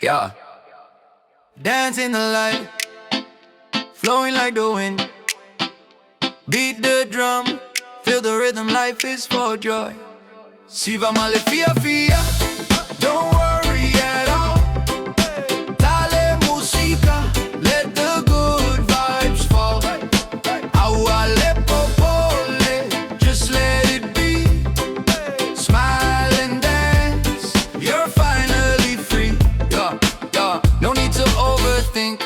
Yeah. Dance in the light, flowing like the wind. Beat the drum, feel the rhythm, life is for joy. Siva Fiafia, don't worry at all. Dale música, let the good vibes fall. Awale popole, just let it be. Smile and dance, you're finally free. Yeah, yeah, no need to overthink.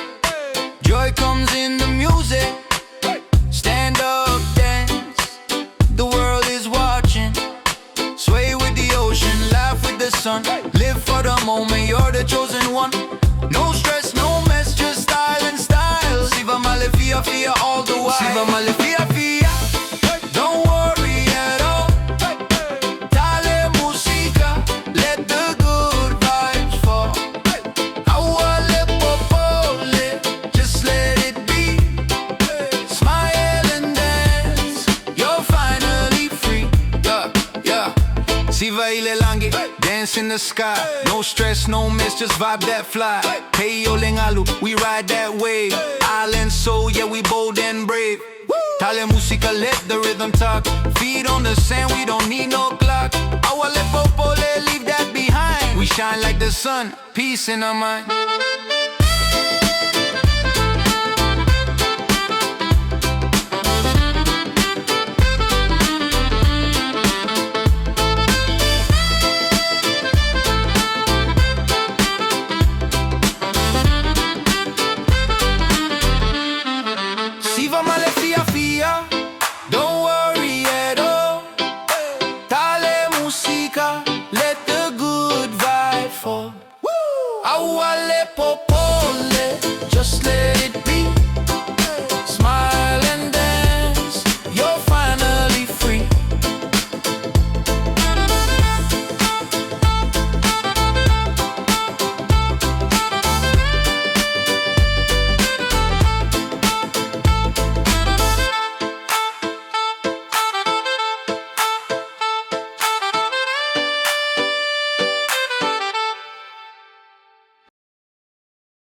Joy comes in the music. Stand up, dance, the world is watching. Sway with the ocean, laugh with the sun. Live for the moment, you're the chosen one. No stress, no mess, just style and style. Siva Fiafia all the while. Siva Fiafia, don't worry at all. Dale música, let the good vibes fall. Awale popole, just let it be. Smile and dance, you're finally free. Yeah, yeah. Siva ilelangi, dance in the sky. No stress, no miss, just vibe that fly. Hey yo lengalu, we ride that wave. Island soul, yeah we bold and brave. Dale música, let the rhythm talk. Feet on the sand, we don't need no clock. Awale popole, leave that behind. We shine like the sun, peace in our mind. Siva Fiafia, don't worry at all. Dale música, let the good vibe fall. Awale popole, just let